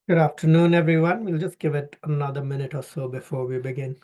Good afternoon, everyone. We'll just give it another minute or so before we begin.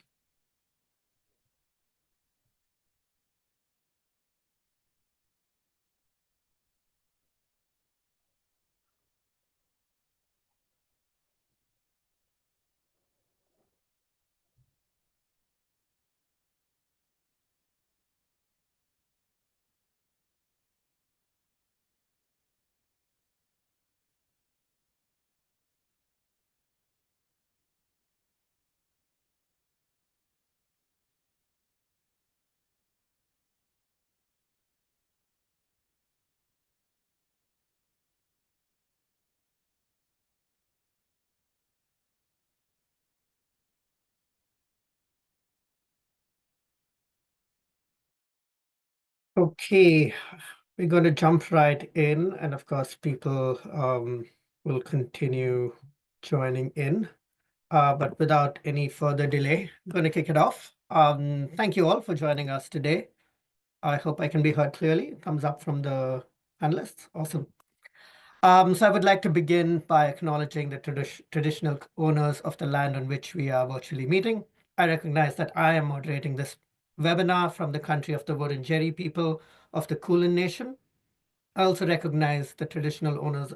Okay, we're going to jump right in, and of course, people will continue joining in. But without any further delay, I'm going to kick it off. Thank you all for joining us today. I hope I can be heard clearly. Thumbs up from the panelists. Awesome. So I would like to begin by acknowledging the traditional owners of the land on which we are virtually meeting. I recognize that I am moderating this webinar from the country of the Wurundjeri people of the Kulin Nation. I also recognize the traditional owners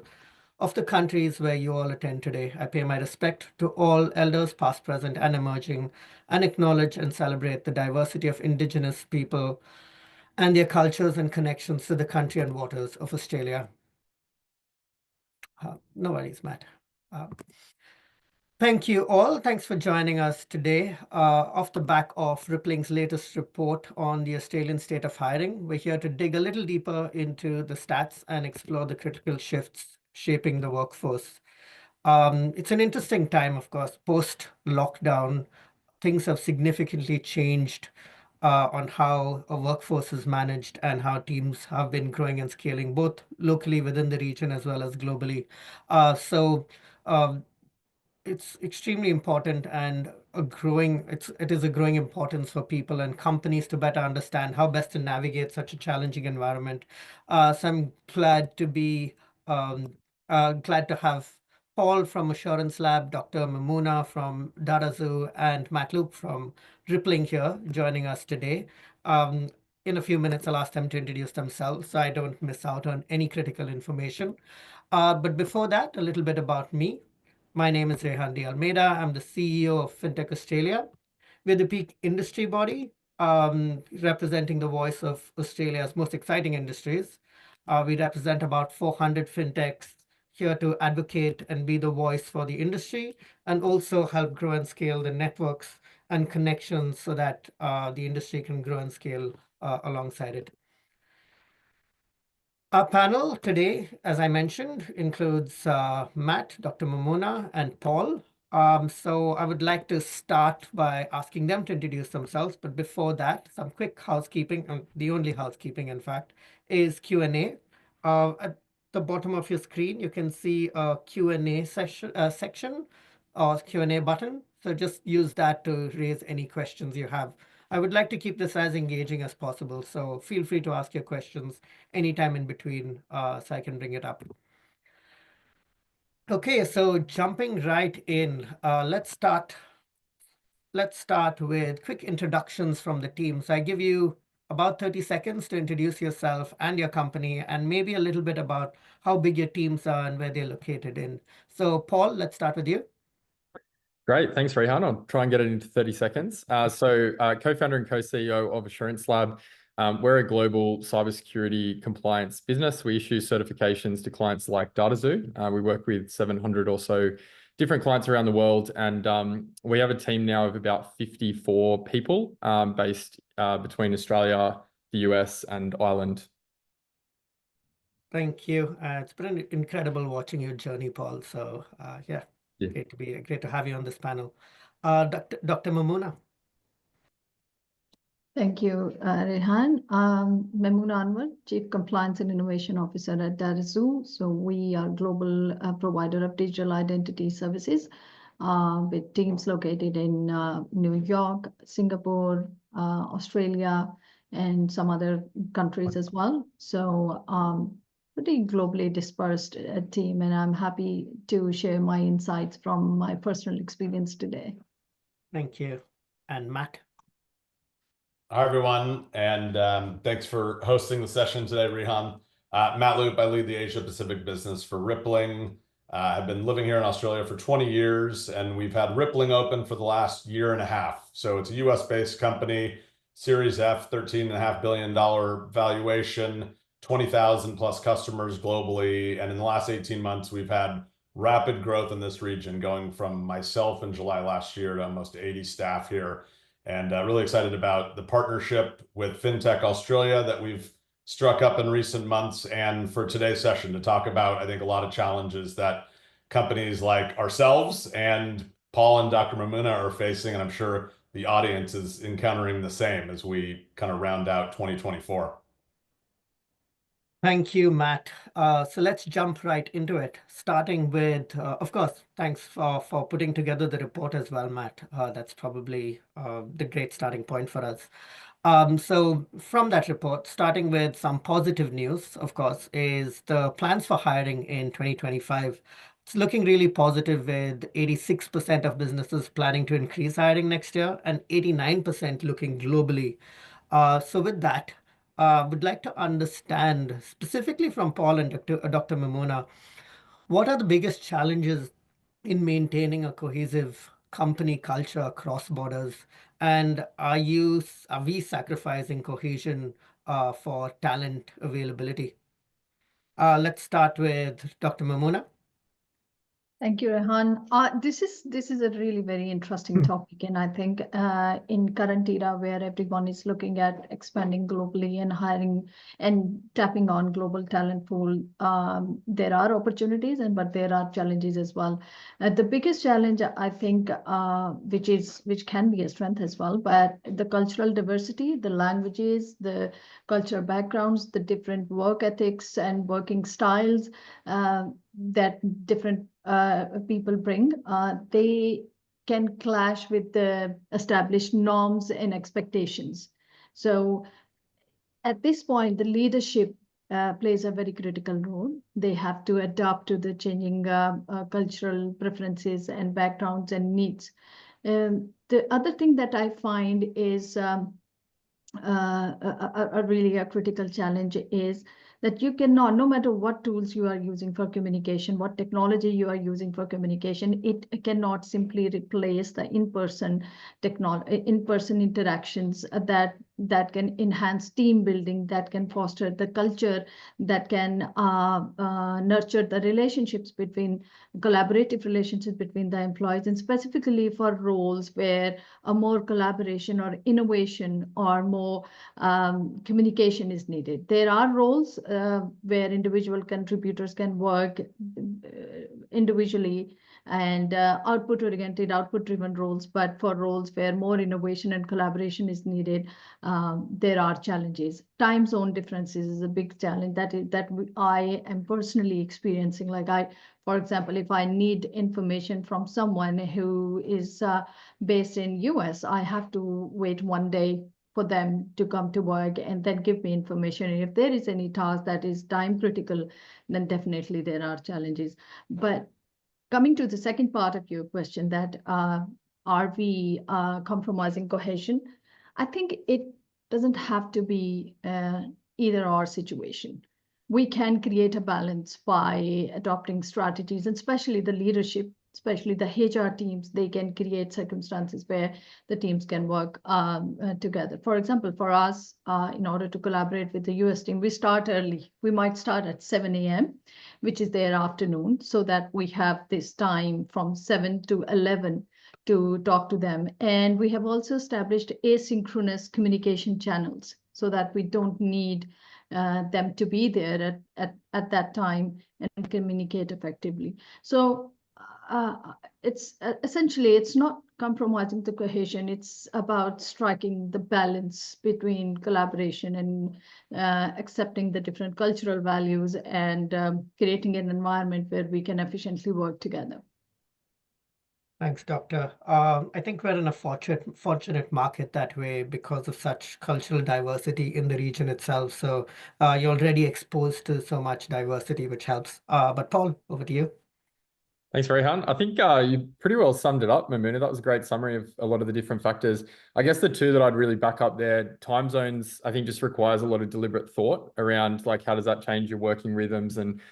of the countries where you all attend today. I pay my respect to all elders, past, present, and emerging, and acknowledge and celebrate the diversity of Indigenous people and their cultures and connections to the country and waters of Australia. No worries, Matt. Thank you all. Thanks for joining us today. Off the back of Rippling's latest report on the Australian state of hiring, we're here to dig a little deeper into the stats and explore the critical shifts shaping the workforce. It's an interesting time, of course, post-lockdown. Things have significantly changed on how a workforce is managed and how teams have been growing and scaling, both locally within the region as well as globally. So it's extremely important and it is a growing importance for people and companies to better understand how best to navigate such a challenging environment. So I'm um, glad to have Paul from Assurance Lab, Dr. Mamuna from Darazoo, and Matt Loop from Rippling here joining us today. Um, in a few minutes, I'll ask them to introduce themselves so I don't miss out on any critical information. But before that, a little bit about me. My name is Rehan De Almeida. I'm the CEO of FinTech Australia. We're the peak industry body, representing the voice of Australia's most exciting industries. We represent about 400 FinTechs here to advocate and be the voice for the industry and also help grow and scale the networks and connections so that the industry can grow and scale alongside it. Our panel today, as I mentioned, includes Matt, Dr. Momona, and Paul. So I would like to start by asking them to introduce themselves. But before that, some quick housekeeping, and the only housekeeping, in fact, is Q&A. At the bottom of your screen, you can see a Q&A section or Q&A button. So just use that to raise any questions you have. I would like to keep this as engaging as possible, so feel free to ask your questions anytime in between so I can bring it up. Okay, so jumping right in, let's start with quick introductions from the team. So I give you about 30 seconds to introduce yourself and your company, and maybe a little bit about how big your teams are and where they're located in. So Paul, let's start with you. Great. Thanks, Rehan. I'll try and get it into 30 seconds. Co-founder and co-CEO of Assurance Lab. We're a global cybersecurity compliance business. We issue certifications to clients like Darazoo. We work with 700 or so different clients around the world. And we have a team now of about 54 people based between Australia, the US, and Ireland. Thank you. It's been incredible watching your journey, Paul. So yeah. Yeah. Great to have you on this panel. Dr. Mamuna. Thank you, Rehan. Mamoona Anwar, Chief Compliance and Innovation Officer at Darazoo. So we are global provider of digital identity services with teams located in New York, Singapore, Australia, and some other countries as well. So pretty globally dispersed team, and I'm happy to share my insights from my personal experience today. Thank you. And Matt? Hi, everyone, and thanks for hosting the session today, Rehan. Matt Loop, I lead the Asia Pacific business for Rippling. I've been living here in Australia for 20 years, and we've had Rippling open for the last year and a half. So it's a US-based company, Series F, $13.5 billion valuation, 20,000 plus customers globally. And in the last 18 months, we've had rapid growth in this region, going from myself in July last year to almost 80 staff here. And really excited about the partnership with FinTech Australia that we've struck up in recent months, and for today's session to talk about, I think, a lot of challenges that companies like ourselves and Paul and Dr. Mamuna are facing, and I'm sure the audience is encountering the same as we kind of round out 2024. Thank you, Matt. So let's jump right into it, starting with, of course, thanks for putting together the report as well, Matt. That's probably the great starting point for us. So from that report, starting with some positive news, of course, is the plans for hiring in 2025. It's looking really positive, with 86% of businesses planning to increase hiring next year and 89% looking globally. So with that, would like to understand specifically from Paul and Dr. Mamuna, what are the biggest challenges in maintaining a cohesive company culture across borders? And are we sacrificing cohesion for talent availability? Let's start with Dr. Mamuna. Thank you, Rehan. This is a really very interesting topic, and I think in current era where everyone is looking at expanding globally and hiring and tapping on global talent pool, there are opportunities, but there are challenges as well. The biggest challenge, I think, which can be a strength as well, but the cultural diversity, the languages, the cultural backgrounds, the different work ethics and working styles that different people bring, they can clash with the established norms and expectations. So at this point, the leadership plays a very critical role. They have to adapt to the changing cultural preferences and backgrounds and needs. The other thing that I find is a really critical challenge is that you cannot, no matter what tools you are using for communication, what technology you are using for communication, it cannot simply replace the in-person interactions that can enhance team building, that can foster the culture, that can nurture the collaborative relationships between the employees, and specifically for roles where a more collaboration or innovation or more communication is needed. There are roles where individual contributors can work individually and output-oriented, output-driven roles, but for roles where more innovation and collaboration is needed, there are challenges. Time zone differences is a big challenge that I am personally experiencing. For example, if I need information from someone who is based in US, I have to wait one day for them to come to work and then give me information. And if there is any task that is time critical, then definitely there are challenges. But coming to the second part of your question, that are we compromising cohesion? I think it doesn't have to be either or situation. We can create a balance by adopting strategies, and especially the leadership, especially the HR teams, they can create circumstances where the teams can work together. For example, for us, in order to collaborate with the US team, we start early. We might start at 7 a.m., which is their afternoon, so that we have this time from 7 to 11 to talk to them. And we have also established asynchronous communication channels so that we don't need them to be there at that time and communicate effectively. So it's essentially, it's not compromising the cohesion. It's about striking the balance between collaboration and accepting the different cultural values and creating an environment where we can efficiently work together. Thanks, Doctor. I think we're in a fortunate market that way because of such cultural diversity in the region itself. So you're already exposed to so much diversity, which helps. But Paul, over to you. Thanks, Rehan. I think you pretty well summed it up, Mamuna. That was a great summary of a lot of the different factors. I guess the two that I'd really back up there, time zones, I think just requires a lot of deliberate thought around like how does that change your working rhythms and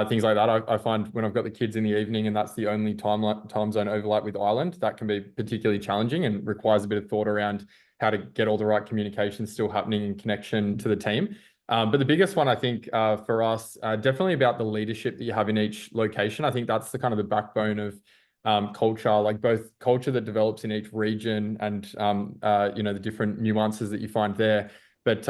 things like that. I find when I've got the kids in the evening and that's the only time zone overlap with Ireland, that can be particularly challenging and requires a bit of thought around how to get all the right communication still happening and connection to the team. But the biggest one, I think, for us, definitely about the leadership that you have in each location. I think that's the kind of the backbone of culture, like both culture that develops in each region and, the different nuances that you find there. But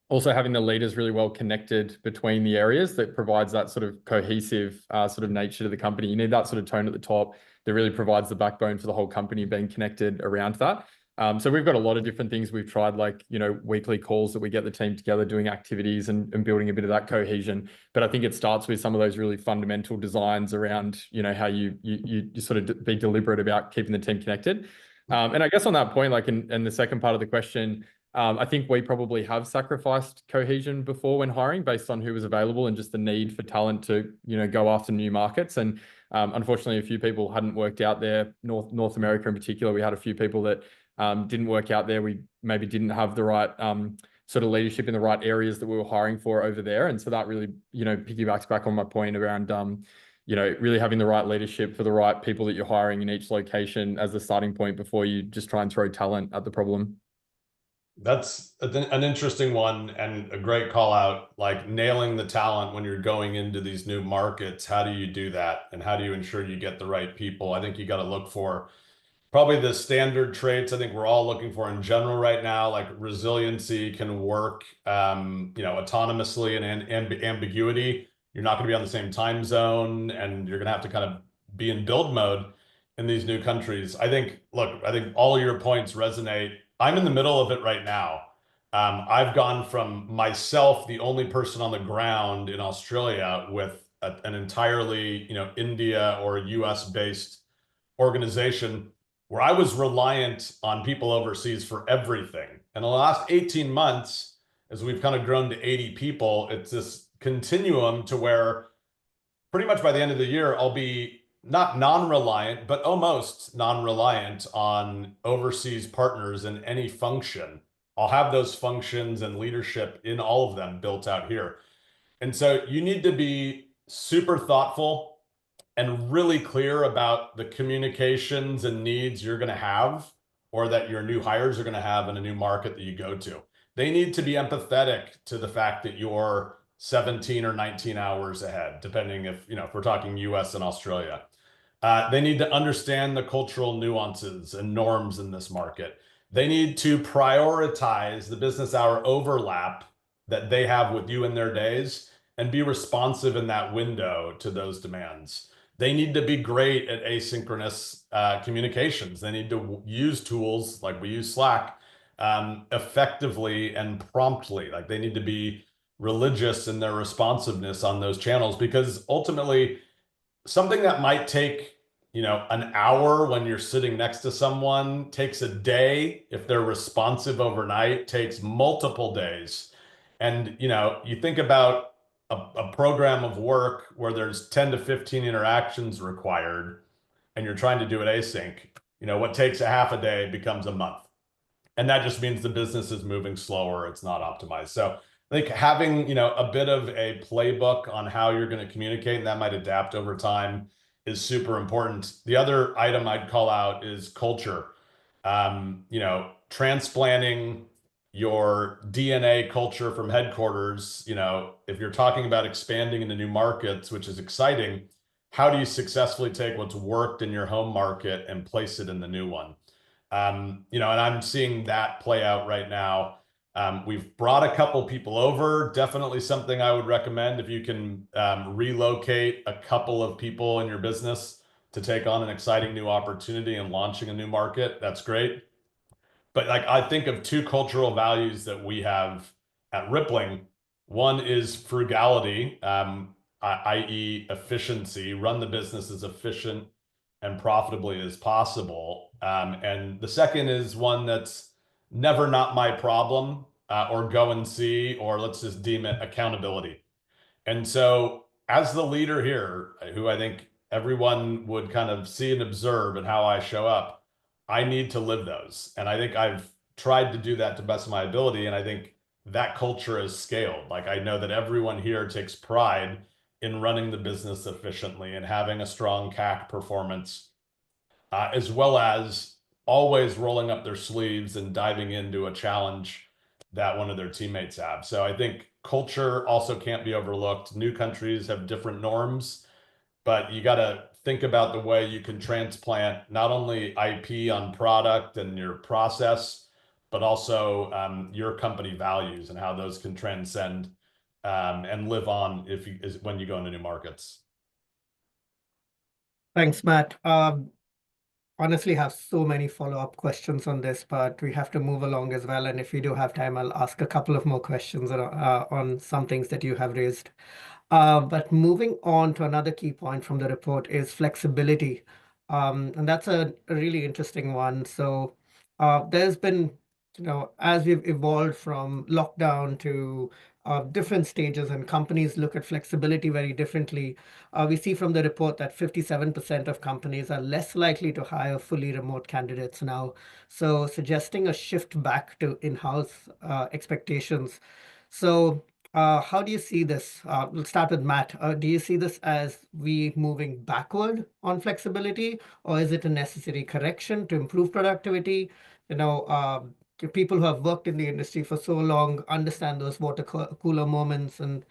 also having the leaders really well connected between the areas that provides that sort of cohesive sort of nature to the company. You need that sort of tone at the top that really provides the backbone for the whole company being connected around that. So we've got a lot of different things we've tried, like, weekly calls that we get the team together doing activities and building a bit of that cohesion. But I think it starts with some of those really fundamental designs around, how you sort of be deliberate about keeping the team connected. And I guess on that point, like in the second part of the question, I think we probably have sacrificed cohesion before when hiring based on who was available and just the need for talent to, go after new markets. And unfortunately, a few people hadn't worked out there. North America in particular, we had a few people that didn't work out there. We maybe didn't have the right sort of leadership in the right areas that we were hiring for over there. And so that really, piggybacks back on my point around, really having the right leadership for the right people that you're hiring in each location as the starting point before you just try and throw talent at the problem. That's an interesting one and a great call out, like nailing the talent when you're going into these new markets. How do you do that? And how do you ensure you get the right people? I think you got to look for probably the standard traits I think we're all looking for in general right now, like resiliency, can work, autonomously, and ambiguity. You're not going to be on the same time zone, and you're going to have to kind of be in build mode in these new countries. I think all your points resonate. I'm in the middle of it right now. I've gone from myself, the only person on the ground in Australia, with an entirely, India or US based organization where I was reliant on people overseas for everything. And in the last 18 months, as we've kind of grown to 80 people, it's this continuum to where pretty much by the end of the year, I'll be not non-reliant, but almost non-reliant on overseas partners in any function. I'll have those functions and leadership in all of them built out here. And so you need to be super thoughtful and really clear about the communications and needs you're going to have, or that your new hires are going to have in a new market that you go to. They need to be empathetic to the fact that you're 17 or 19 hours ahead, depending if we're talking US and Australia. They need to understand the cultural nuances and norms in this market. They need to prioritize the business hour overlap that they have with you in their days and be responsive in that window to those demands. They need to be great at asynchronous communications. They need to use tools like we use Slack effectively and promptly. Like they need to be religious in their responsiveness on those channels, because ultimately something that might take an hour when you're sitting next to someone takes a day. If they're responsive overnight, takes multiple days. And you think about a program of work where there's 10 to 15 interactions required and you're trying to do it async, what takes a half a day becomes a month. And that just means the business is moving slower. It's not optimized. So I think having, a bit of a playbook on how you're going to communicate, and that might adapt over time, is super important. The other item I'd call out is culture. Transplanting your DNA culture from headquarters, if you're talking about expanding into new markets, which is exciting, how do you successfully take what's worked in your home market and place it in the new one? And I'm seeing that play out right now. We've brought a couple people over, definitely something I would recommend if you can relocate a couple of people in your business to take on an exciting new opportunity and launching a new market. That's great. But I think of two cultural values that we have at Rippling. One is frugality, i.e. efficiency, run the business as efficient and profitably as possible. And the second is one that's never not my problem, or go and see, or let's just deem it accountability. And so as the leader here, who I think everyone would kind of see and observe and how I show up, I need to live those. And I think I've tried to do that to the best of my ability. And I think that culture is scaled. Like, I know that everyone here takes pride in running the business efficiently and having a strong CAC performance, as well as always rolling up their sleeves and diving into a challenge that one of their teammates have. So I think culture also can't be overlooked. New countries have different norms, but you got to think about the way you can transplant not only IP on product and your process, but also your company values and how those can transcend and live on when you go into new markets. Thanks, Matt. Honestly have so many follow-up questions on this, but we have to move along as well. And if we do have time, I'll ask a couple of more questions on some things that you have raised. But moving on to another key point from the report is flexibility. And that's a really interesting one. So there's been, as we've evolved from lockdown to different stages and companies look at flexibility very differently, we see from the report that 57% of companies are less likely to hire fully remote candidates now. So suggesting a shift back to in-house expectations. So how do you see this? We'll start with Matt. Do you see this as we moving backward on flexibility, or is it a necessary correction to improve productivity? People who have worked in the industry for so long understand those water cooler moments and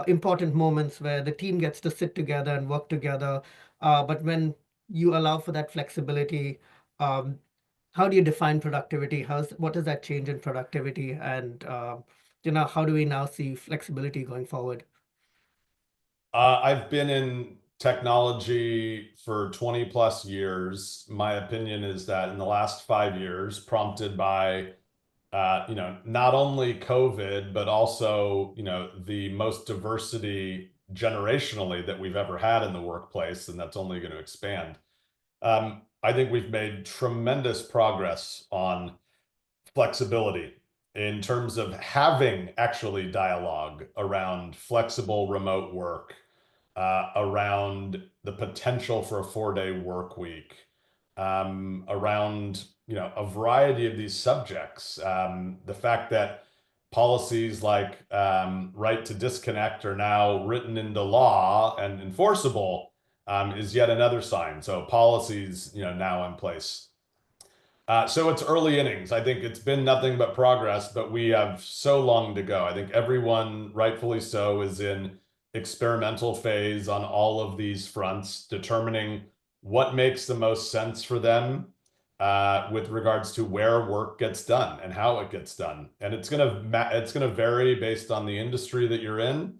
important moments where the team gets to sit together and work together. But when you allow for that flexibility, how do you define productivity? What does that change in productivity? And how do we now see flexibility going forward? I've been in technology for 20 plus years. My opinion is that in the last 5 years, prompted by not only COVID, but also, the most diversity generationally that we've ever had in the workplace, and that's only going to expand. I think we've made tremendous progress on flexibility in terms of having actually dialogue around flexible remote work, around the potential for a 4-day work week, around a variety of these subjects. The fact that policies like right to disconnect are now written into law and enforceable is yet another sign. So policies now in place. So it's early innings. I think it's been nothing but progress, but we have so long to go. I think everyone, rightfully so, is in experimental phase on all of these fronts, determining what makes the most sense for them with regards to where work gets done and how it gets done. And it's gonna vary based on the industry that you're in,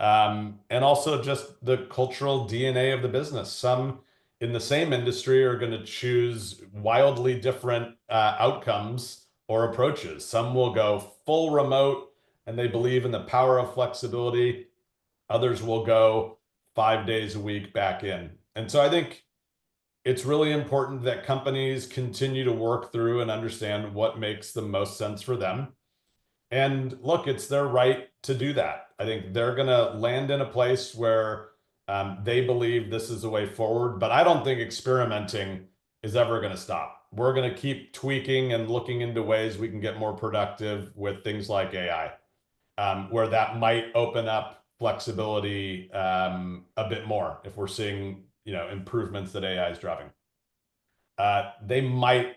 and also just the cultural DNA of the business. Some in the same industry are going to choose wildly different outcomes or approaches. Some will go full remote and they believe in the power of flexibility. Others will go 5 days a week back in. And so I think it's really important that companies continue to work through and understand what makes the most sense for them. And look, it's their right to do that. I think they're going to land in a place where they believe this is the way forward, but I don't think experimenting is ever going to stop. We're going to keep tweaking and looking into ways we can get more productive with things like AI, where that might open up flexibility a bit more if we're seeing improvements that AI is driving. They might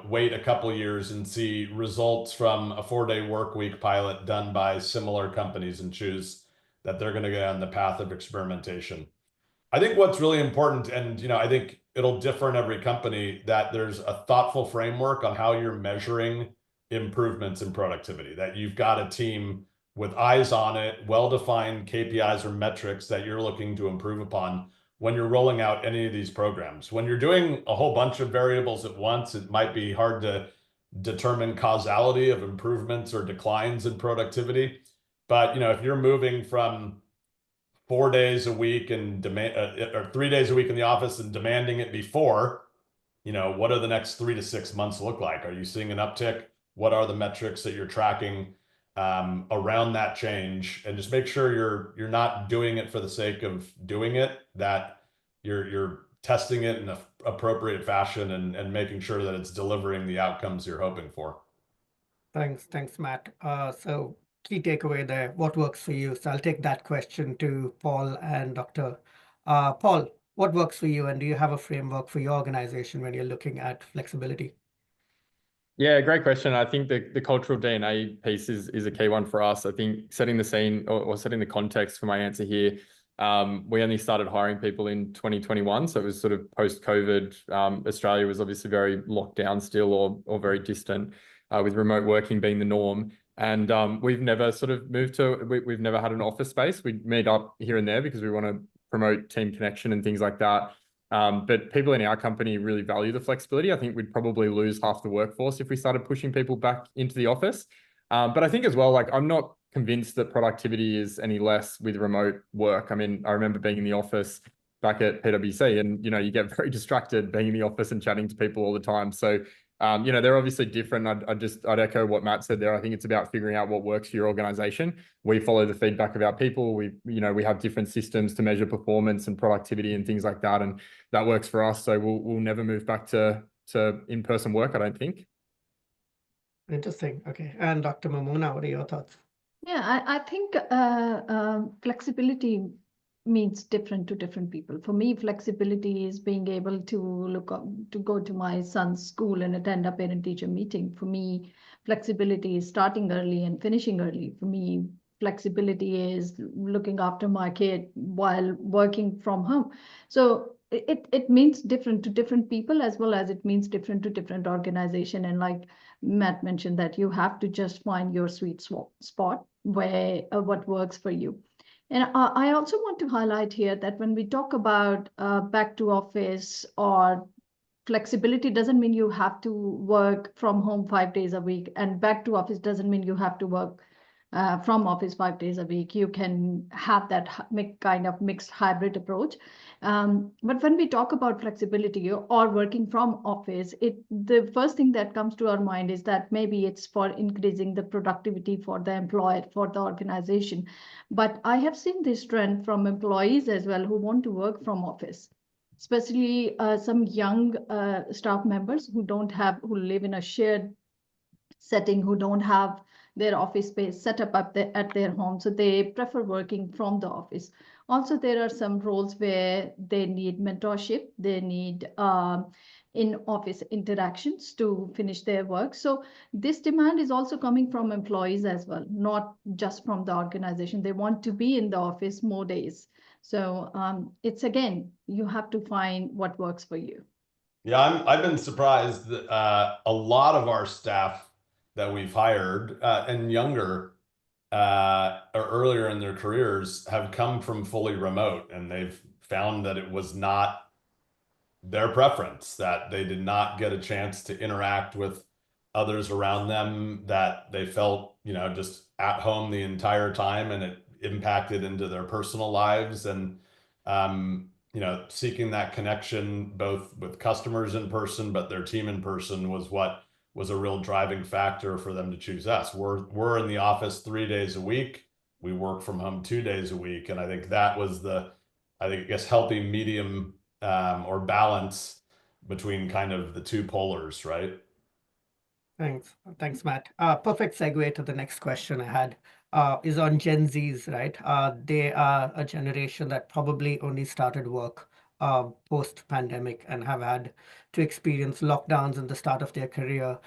wait a couple years and see results from a 4-day work week pilot done by similar companies and choose that they're going to go on the path of experimentation. I think what's really important, and I think it'll differ in every company, that there's a thoughtful framework on how you're measuring improvements in productivity, that you've got a team with eyes on it, well-defined KPIs or metrics that you're looking to improve upon when you're rolling out any of these programs. When you're doing a whole bunch of variables at once, it might be hard to determine causality of improvements or declines in productivity. But if you're moving from 4 days a week and demand or 3 days a week in the office and demanding it before, what do the next 3 to 6 months look like? Are you seeing an uptick? What are the metrics that you're tracking around that change? And just make sure you're not doing it for the sake of doing it, that you're testing it in an appropriate fashion and making sure that it's delivering the outcomes you're hoping for. Thanks, Matt. So key takeaway there, what works for you? So I'll take that question to Paul and Dr. Paul, what works for you, and do you have a framework for your organization when you're looking at flexibility? Yeah, great question. I think the cultural DNA piece is a key one for us. I think setting the scene or setting the context for my answer here, we only started hiring people in 2021. So it was sort of post-COVID. Australia was obviously very locked down still or very distant, with remote working being the norm. And we've never sort of moved we've never had an office space. We meet up here and there because we want to promote team connection and things like that. But people in our company really value the flexibility. I think we'd probably lose half the workforce if we started pushing people back into the office. But I think as well, I'm not convinced that productivity is any less with remote work. I mean, I remember being in the office back at PwC and, you get very distracted being in the office and chatting to people all the time. So, they're obviously different. I'd echo what Matt said there. I think it's about figuring out what works for your organization. We follow the feedback of our people. We have different systems to measure performance and productivity and things like that. And that works for us. So we'll never move back to in-person work, I don't think. Interesting. Okay. And Dr. Mamuna, what are your thoughts? Yeah, I think flexibility means different to different people. For me, flexibility is being able to go to my son's school and attend a parent-teacher meeting. For me, flexibility is starting early and finishing early. For me, flexibility is looking after my kid while working from home. So it means different to different people, as well as it means different to different organization. And like Matt mentioned, that you have to just find your sweet spot where what works for you. And I also want to highlight here that when we talk about back to office or flexibility, doesn't mean you have to work from home 5 days a week, and back to office doesn't mean you have to work from office 5 days a week. You can have that kind of mixed hybrid approach. But when we talk about flexibility or working from office, the first thing that comes to our mind is that maybe it's for increasing the productivity for the employer, for the organization. But I have seen this trend from employees as well who want to work from office, especially some young staff members who live in a shared setting, who don't have their office space set up at their home. So they prefer working from the office. Also, there are some roles where they need mentorship, they need in-office interactions to finish their work. So this demand is also coming from employees as well, not just from the organization. They want to be in the office more days. So it's, again, you have to find what works for you. Yeah, I've been surprised that a lot of our staff that we've hired and younger or earlier in their careers have come from fully remote, and they've found that it was not their preference, that they did not get a chance to interact with others around them, that they felt, just at home the entire time, and it impacted into their personal lives. And seeking that connection both with customers in person, but their team in person was a real driving factor for them to choose us. We're in the office 3 days a week. We work from home 2 days a week. And I think that was healthy medium or balance between kind of the two polars, right? Thanks, Matt. Perfect segue to the next question I had is on Gen Zs, right? They are a generation that probably only started work post-pandemic and have had to experience lockdowns in the start of their career.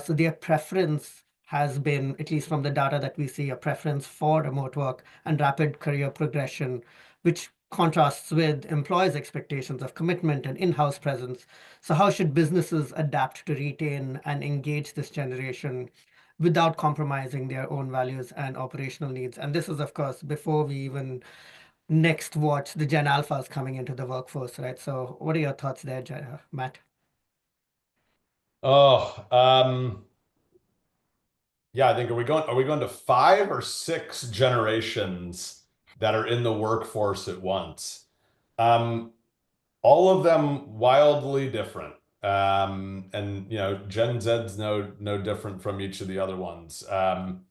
So their preference has been, at least from the data that we see, a preference for remote work and rapid career progression, which contrasts with employers' expectations of commitment and in-house presence. So how should businesses adapt to retain and engage this generation without compromising their own values and operational needs? And this is, of course, before we even next watch the Gen Alphas coming into the workforce, right? So what are your thoughts there, Matt? Yeah, I think are we going to 5 or 6 generations that are in the workforce at once. All of them wildly different. And Gen Z's no different from each of the other ones. I'm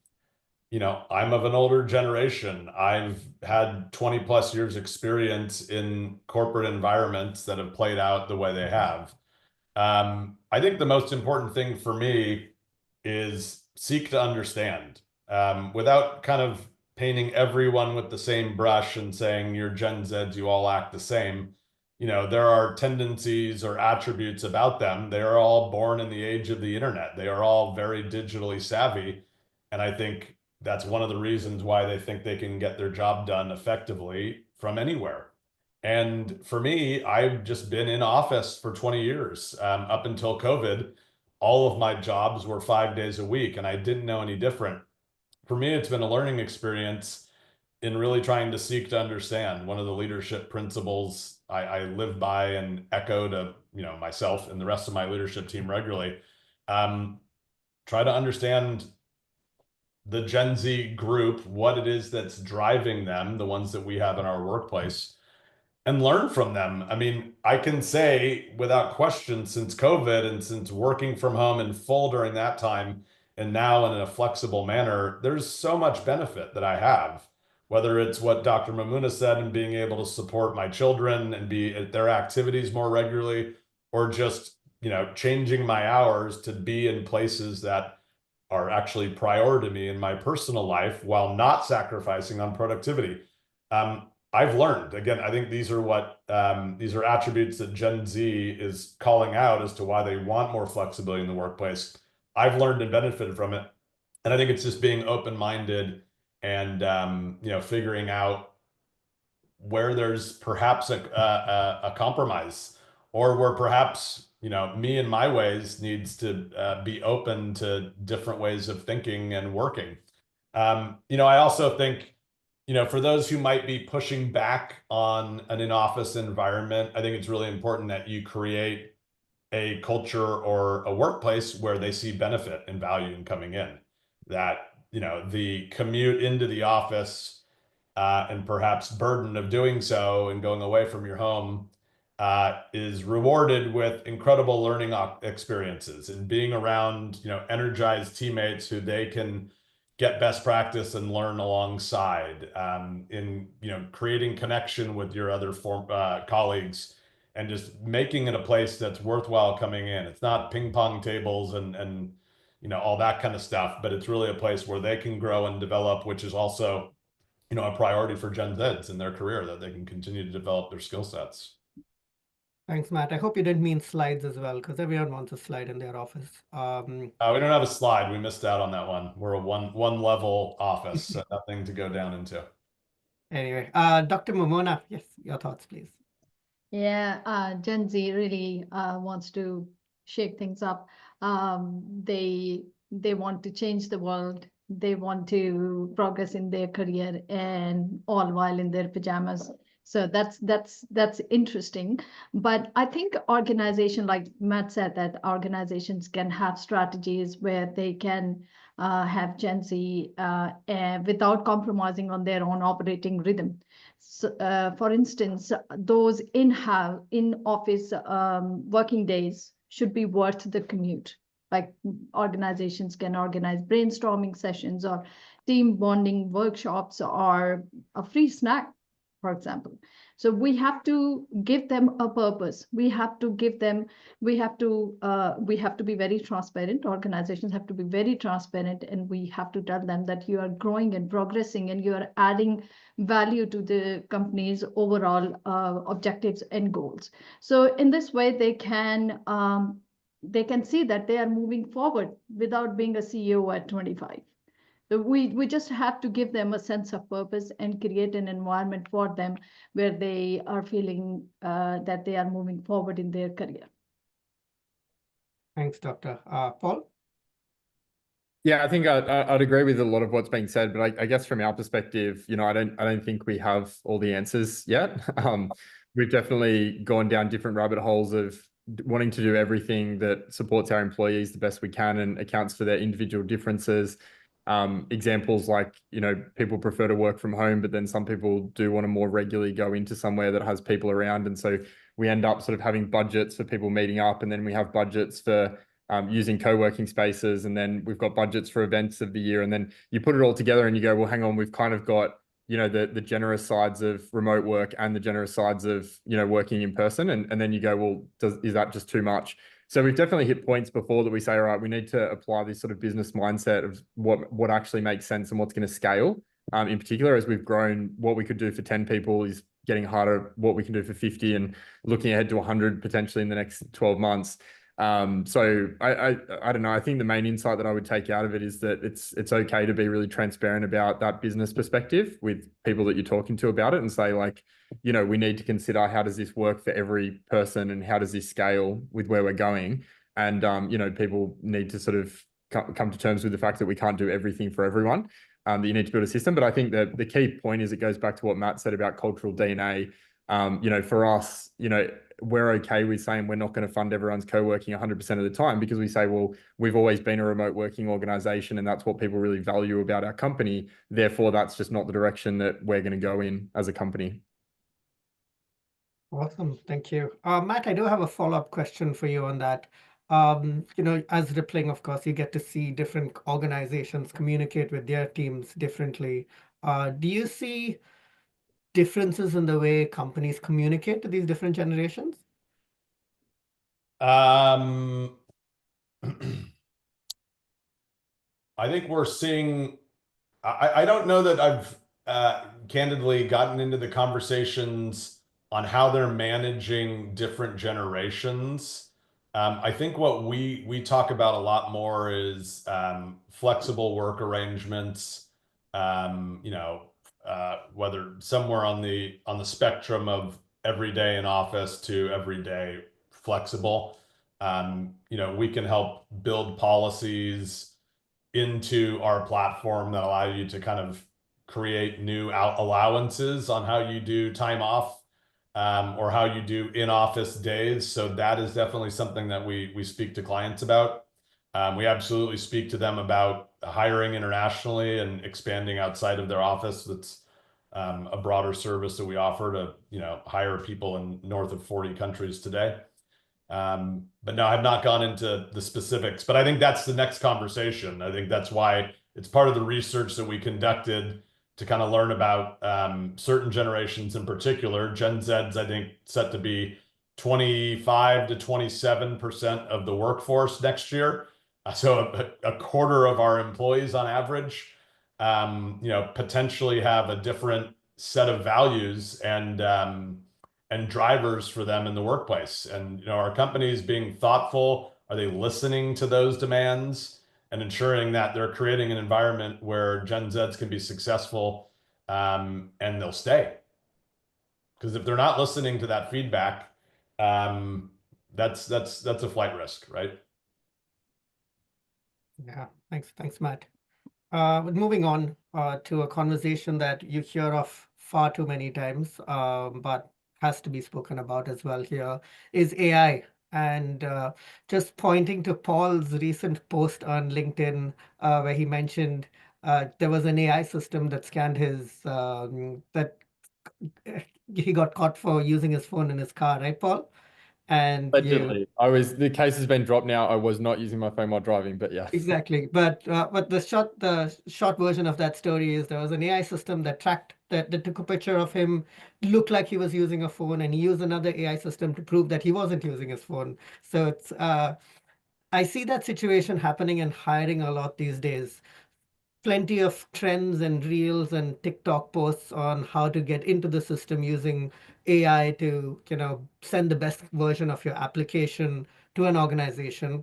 of an older generation. I've had 20 plus years experience in corporate environments that have played out the way they have. I think the most important thing for me is seek to understand, without kind of painting everyone with the same brush and saying you're Gen Zs, you all act the same. There are tendencies or attributes about them. They are all born in the age of the internet. They are all very digitally savvy. And I think that's one of the reasons why they think they can get their job done effectively from anywhere. And for me, I've just been in office for 20 years. Up until COVID, all of my jobs were 5 days a week, and I didn't know any different. For me, it's been a learning experience in really trying to seek to understand. One of the leadership principles I live by and echo to myself and the rest of my leadership team regularly. Try to understand the Gen Z group, what it is that's driving them, the ones that we have in our workplace, and learn from them. I mean, I can say without question, since COVID and since working from home in full during that time, and now in a flexible manner, there's so much benefit that I have, whether it's what Dr. Mamuna said and being able to support my children and be at their activities more regularly, or just, changing my hours to be in places that are actually prior to me in my personal life while not sacrificing on productivity. I've learned, again, I think these are attributes that Gen Z is calling out as to why they want more flexibility in the workplace. I've learned and benefited from it. And I think it's just being open-minded and, figuring out where there's perhaps a compromise, or where perhaps, me and my ways needs to be open to different ways of thinking and working. I also think, for those who might be pushing back on an in-office environment, I think it's really important that you create a culture or a workplace where they see benefit and value in coming in. That, the commute into the office and perhaps burden of doing so and going away from your home is rewarded with incredible learning experiences and being around, energized teammates who they can get best practice and learn alongside, in creating connection with your other colleagues, and just making it a place that's worthwhile coming in. It's not ping pong tables and all that kind of stuff, but it's really a place where they can grow and develop, which is also a priority for Gen Zs in their career, that they can continue to develop their skill sets. Thanks, Matt. I hope you didn't mean slides as well, because everyone wants a slide in their office. We don't have a slide. We missed out on that one. We're a one level office, so nothing to go down into. Anyway, Dr. Mamona, yes, your thoughts, please. Yeah, Gen Z really wants to shake things up. They want to change the world. They want to progress in their career, and all while in their pajamas. So that's interesting. But I think organization, like Matt said, that organizations can have strategies where they can have Gen Z without compromising on their own operating rhythm. So, for instance, those in-office working days should be worth the commute. Like organizations can organize brainstorming sessions or team bonding workshops or a free snack, for example. So we have to give them a purpose. We have to be very transparent. Organizations have to be very transparent, and we have to tell them that you are growing and progressing and you are adding value to the company's overall objectives and goals. So in this way, they can see that they are moving forward without being a CEO at 25. So we just have to give them a sense of purpose and create an environment for them where they are feeling that they are moving forward in their career. Thanks, Doctor. Paul? Yeah, I think I'd agree with a lot of what's being said, but I guess from our perspective, I don't think we have all the answers yet. We've definitely gone down different rabbit holes of wanting to do everything that supports our employees the best we can and accounts for their individual differences. examples like, people prefer to work from home, but then some people do want to more regularly go into somewhere that has people around. And so we end up sort of having budgets for people meeting up, and then we have budgets for using co-working spaces, and then we've got budgets for events of the year. And then you put it all together and you go, well, hang on, we've kind of got, the generous sides of remote work and the generous sides of, working in person. And then you go, well, is that just too much? So we've definitely hit points before that we say, all right, we need to apply this sort of business mindset of what actually makes sense and what's going to scale. In particular, as we've grown, what we could do for 10 people is getting harder, what we can do for 50, and looking ahead to 100 potentially in the next 12 months. So I don't know. I think the main insight that I would take out of it is that it's okay to be really transparent about that business perspective with people that you're talking to about it, and say, like, we need to consider, how does this work for every person, and how does this scale with where we're going? And people need to sort of come to terms with the fact that we can't do everything for everyone. That you need to build a system. But I think that the key point is, it goes back to what Matt said about cultural DNA. For us, we're okay with saying we're not going to fund everyone's co-working 100% of the time, because we say, well, we've always been a remote working organization, and that's what people really value about our company. Therefore, that's just not the direction that we're going to go in as a company. Awesome. Thank you. Matt, I do have a follow-up question for you on that. As Rippling, of course, you get to see different organizations communicate with their teams differently. Do you see differences in the way companies communicate to these different generations? I think we're seeing, I don't know that I've candidly gotten into the conversations on how they're managing different generations. I think what we talk about a lot more is flexible work arrangements, whether somewhere on the spectrum of every day in office to every day flexible. We can help build policies into our platform that allow you to kind of create new allowances on how you do time off, or how you do in-office days. So that is definitely something that we speak to clients about. We absolutely speak to them about hiring internationally and expanding outside of their office. That's a broader service that we offer to hire people in north of 40 countries today. But no, I've not gone into the specifics, but I think that's the next conversation. I think that's why it's part of the research that we conducted to kind of learn about certain generations in particular. Gen Z's, I think, set to be 25 to 27% of the workforce next year. So a quarter of our employees on average, potentially have a different set of values and drivers for them in the workplace. And our companies being thoughtful, are they listening to those demands and ensuring that they're creating an environment where Gen Zs can be successful, and they'll stay? Because if they're not listening to that feedback, that's a flight risk, right? Yeah, thanks, Matt. But moving on to a conversation that you hear of far too many times, but has to be spoken about as well here, is AI. And just pointing to Paul's recent post on LinkedIn, where he mentioned there was an AI system that scanned that he got caught for using his phone in his car, right, Paul? And Allegedly, the case has been dropped now. I was not using my phone while driving, but yes. Exactly. But the short version of that story is there was an AI system that took a picture of him, looked like he was using a phone, and he used another AI system to prove that he wasn't using his phone. So it's I see that situation happening in hiring a lot these days. Plenty of trends and reels and TikTok posts on how to get into the system using AI to, send the best version of your application to an organization.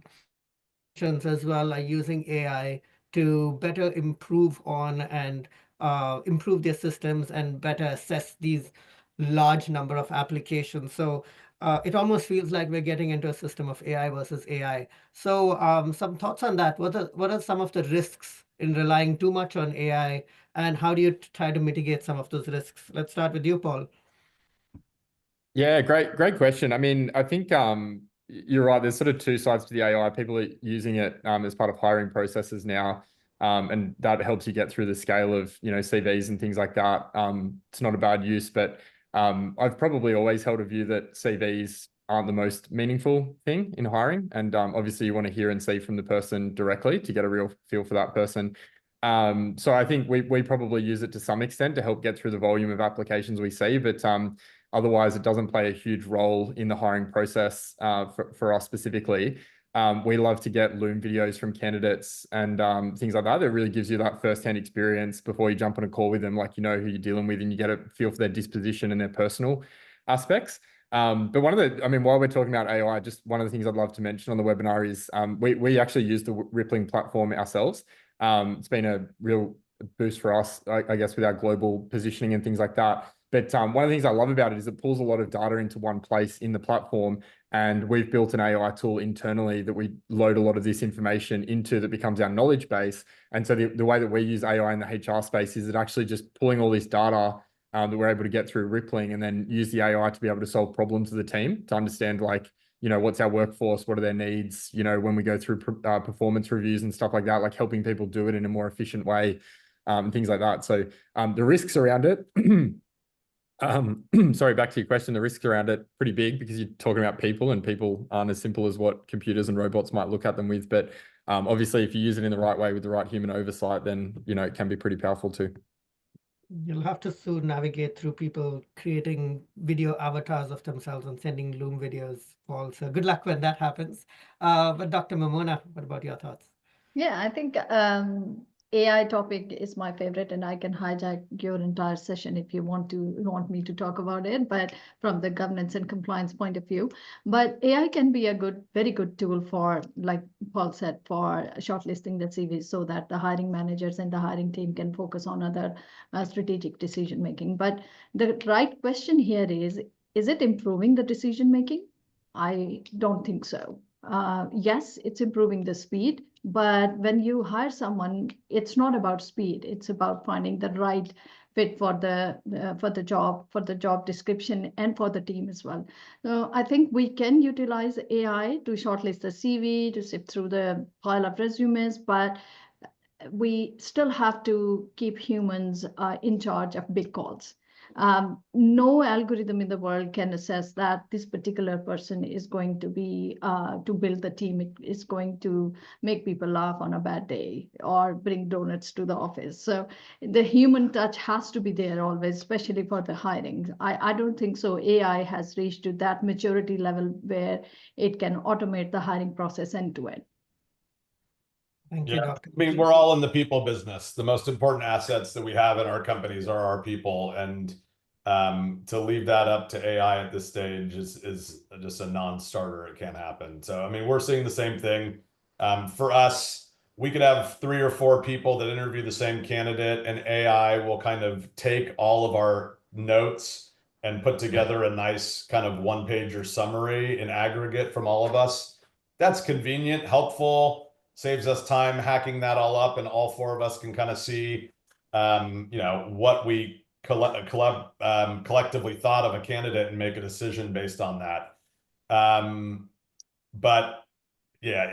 As well are using AI to better improve on and improve their systems and better assess these large number of applications. So it almost feels like we're getting into a system of AI versus AI. So some thoughts on that. What are some of the risks in relying too much on AI, and how do you try to mitigate some of those risks? Let's start with you, Paul. Yeah, great question. I mean, I think you're right. There's sort of two sides to the AI. People are using it as part of hiring processes now. And that helps you get through the scale of, you know, CVs and things like that. It's not a bad use, but I've probably always held a view that CVs aren't the most meaningful thing in hiring. And obviously you want to hear and see from the person directly to get a real feel for that person. So I think we probably use it to some extent to help get through the volume of applications we see, but otherwise it doesn't play a huge role in the hiring process for us specifically. We love to get Loom videos from candidates and things like that. That really gives you that firsthand experience before you jump on a call with them, like you know who you're dealing with and you get a feel for their disposition and their personal aspects. But one of the, I mean, while we're talking about AI, just one of the things I'd love to mention on the webinar is we actually use the Rippling platform ourselves. It's been a real boost for us, I guess, with our global positioning and things like that. But one of the things I love about it is it pulls a lot of data into one place in the platform. And we've built an AI tool internally that we load a lot of this information into that becomes our knowledge base. And so the way that we use AI in the HR space is it actually just pulling all this data that we're able to get through Rippling and then use the AI to be able to solve problems of the team to understand, like, you know, what's our workforce, what are their needs, you know, when we go through performance reviews and stuff like that, like helping people do it in a more efficient way, and things like that. So the risks around it, sorry, back to your question, the risks around it pretty big because you're talking about people and people aren't as simple as what computers and robots might look at them with. But obviously, if you use it in the right way with the right human oversight, then, you know, it can be pretty powerful too. You'll have to soon navigate through people creating video avatars of themselves and sending Loom videos, Paul. So good luck when that happens. But Dr. Mamona, what about your thoughts? Yeah, I think AI topic is my favorite, and I can hijack your entire session if you want me to talk about it, but from the governance and compliance point of view. But AI can be a very good tool for, like Paul said, for shortlisting the CVs so that the hiring managers and the hiring team can focus on other strategic decision making. But the right question here is it improving the decision making? I don't think so. Yes, it's improving the speed, but when you hire someone, it's not about speed. It's about finding the right fit for the job description, and for the team as well. So I think we can utilize AI to shortlist the CV, to sift through the pile of resumes, but we still have to keep humans in charge of big calls. No algorithm in the world can assess that this particular person is going to be to build the team. It is going to make people laugh on a bad day or bring donuts to the office. So the human touch has to be there always, especially for the hiring. I don't think so. AI has reached to that maturity level where it can automate the hiring process end to end. Thank you, Dr. I mean, we're all in the people business. The most important assets that we have in our companies are our people, and to leave that up to AI at this stage is just a non-starter. It can't happen. So, I mean, we're seeing the same thing. For us, we could have 3 or 4 people that interview the same candidate, and AI will kind of take all of our notes and put together a nice kind of one-pager summary in aggregate from all of us. That's convenient, helpful, saves us time hacking that all up, and all 4 of us can kind of see, you know, what we collectively thought of a candidate and make a decision based on that. But yeah,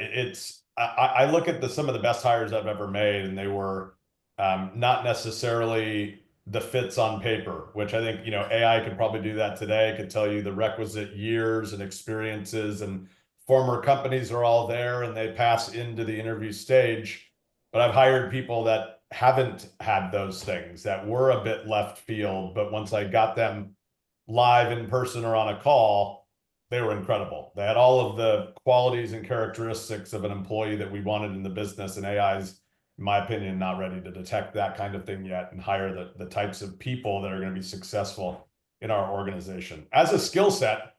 I look at some of the best hires I've ever made, and they were not necessarily the fits on paper, which I think, you know, AI could probably do that today. It could tell you the requisite years and experiences and former companies are all there and they pass into the interview stage. But I've hired people that haven't had those things, that were a bit left field, but once I got them live in person or on a call, they were incredible. They had all of the qualities and characteristics of an employee that we wanted in the business, and AI's, in my opinion, not ready to detect that kind of thing yet and hire the types of people that are going to be successful in our organization. As a skill set,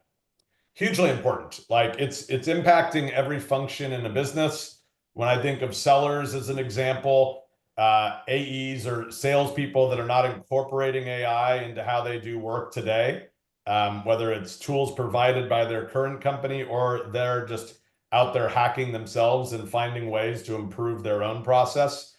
hugely important. Like it's impacting every function in a business. When I think of sellers as an example, AEs or salespeople that are not incorporating AI into how they do work today, whether it's tools provided by their current company or they're just out there hacking themselves and finding ways to improve their own process,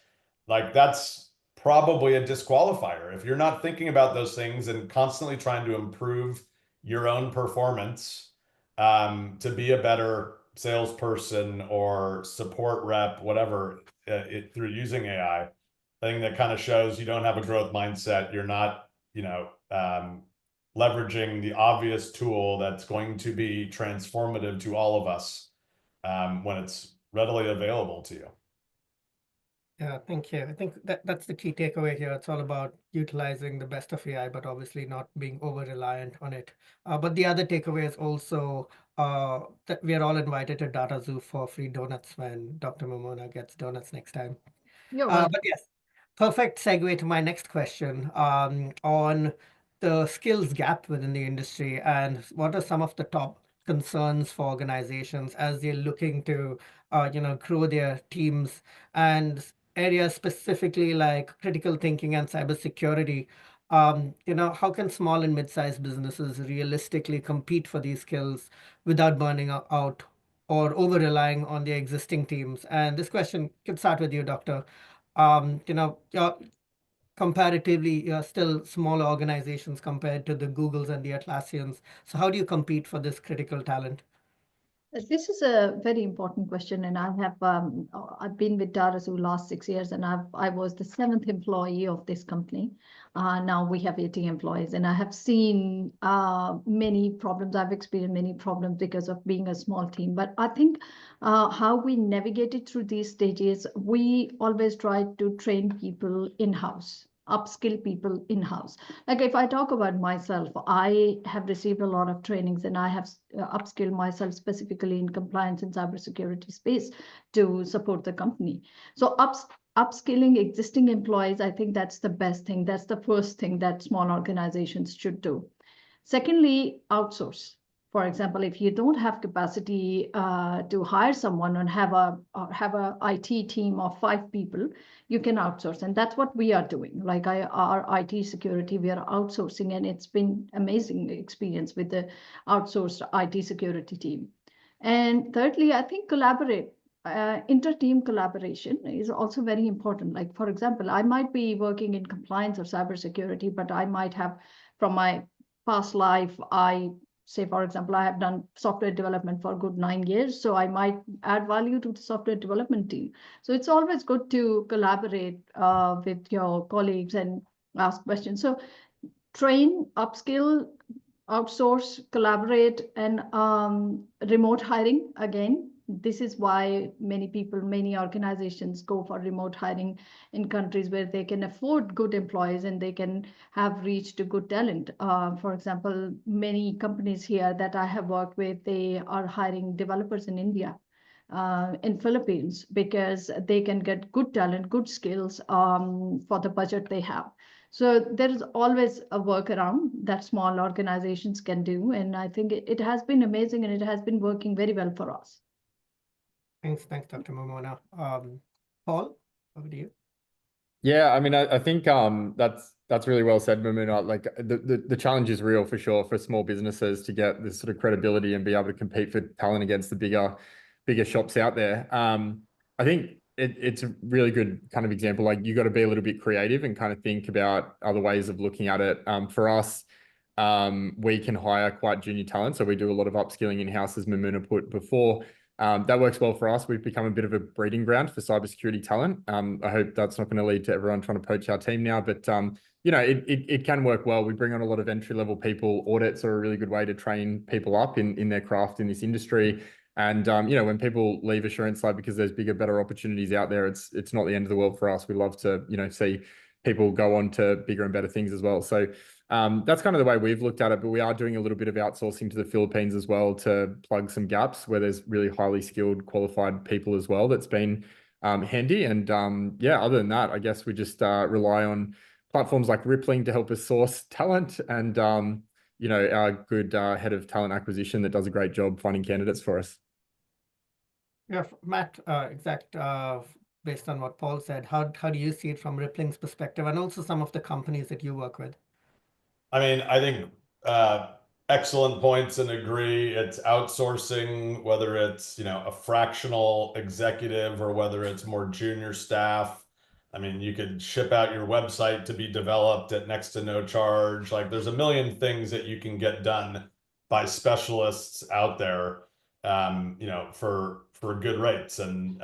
like that's probably a disqualifier. If you're not thinking about those things and constantly trying to improve your own performance, to be a better salesperson or support rep, whatever, through using AI. I think that kind of shows you don't have a growth mindset. You're not, leveraging the obvious tool that's going to be transformative to all of us when it's readily available to you. Yeah, thank you. I think that's the key takeaway here. It's all about utilizing the best of AI, but obviously not being over-reliant on it. But the other takeaway is also that we are all invited to Data Zoo for free donuts when Dr. Momona gets donuts next time. You're welcome. But yes, perfect segue to my next question on the skills gap within the industry and what are some of the top concerns for organizations as they're looking to, grow their teams and areas specifically like critical thinking and cybersecurity. How can small and mid-sized businesses realistically compete for these skills without burning out or over-relying on their existing teams? And this question can start with you, Doctor. You're comparatively, you're still smaller organizations compared to the Googles and the Atlassians. So how do you compete for this critical talent? This is a very important question, and I've been with Darazu last 6 years, and I was the 7th employee of this company. Now we have 80 employees, and I have seen many problems. I've experienced many problems because of being a small team. But I think how we navigated through these stages, we always try to train people in-house, upskill people in-house. Like if I talk about myself, I have received a lot of trainings and I have upskilled myself specifically in compliance and cybersecurity space to support the company. So upskilling existing employees, I think that's the best thing. That's the first thing that small organizations should do. Secondly, outsource. For example, if you don't have capacity to hire someone and have a IT team of 5 people, you can outsource, and that's what we are doing. Like our IT security, we are outsourcing, and it's been amazing experience with the outsourced IT security team. And thirdly, I think inter-team collaboration is also very important. Like for example, I might be working in compliance or cybersecurity, but I might have from my past life, say, for example, I have done software development for a good 9 years, so I might add value to the software development team. So it's always good to collaborate with your colleagues and ask questions. So train, upskill, outsource, collaborate, and remote hiring again. This is why many organizations go for remote hiring in countries where they can afford good employees and they can have reach to good talent. For example, many companies here that I have worked with, they are hiring developers in India, in Philippines, because they can get good talent, good skills for the budget they have. So there is always a workaround that small organizations can do. And I think it has been amazing and it has been working very well for us. Thanks, Dr. Momona. Paul, over to you. Yeah, I mean, I think that's really well said, Mamuna. Like the challenge is real for sure for small businesses to get this sort of credibility and be able to compete for talent against the bigger shops out there. I think it's a really good kind of example. Like you got to be a little bit creative and kind of think about other ways of looking at it. For us, we can hire quite junior talent, so we do a lot of upskilling in-house, as Mamuna put before. That works well for us. We've become a bit of a breeding ground for cybersecurity talent. I hope that's not going to lead to everyone trying to poach our team now, but it can work well. We bring on a lot of entry-level people. Audits are a really good way to train people up in their craft in this industry. And when people leave Assurance Lab because there's bigger, better opportunities out there, it's not the end of the world for us. We love to see people go on to bigger and better things as well. So that's kind of the way we've looked at it, but we are doing a little bit of outsourcing to the Philippines as well to plug some gaps where there's really highly skilled, qualified people as well. That's been handy. And other than that, I guess we just rely on platforms like Rippling to help us source talent and, our good head of talent acquisition that does a great job finding candidates for us. Yeah, Matt, based on what Paul said, how do you see it from Rippling's perspective and also some of the companies that you work with? I mean, I think excellent points and agree. It's outsourcing, whether it's, a fractional executive or whether it's more junior staff. I mean, you could ship out your website to be developed at next to no charge. Like there's a million things that you can get done by specialists out there, for good rates. And,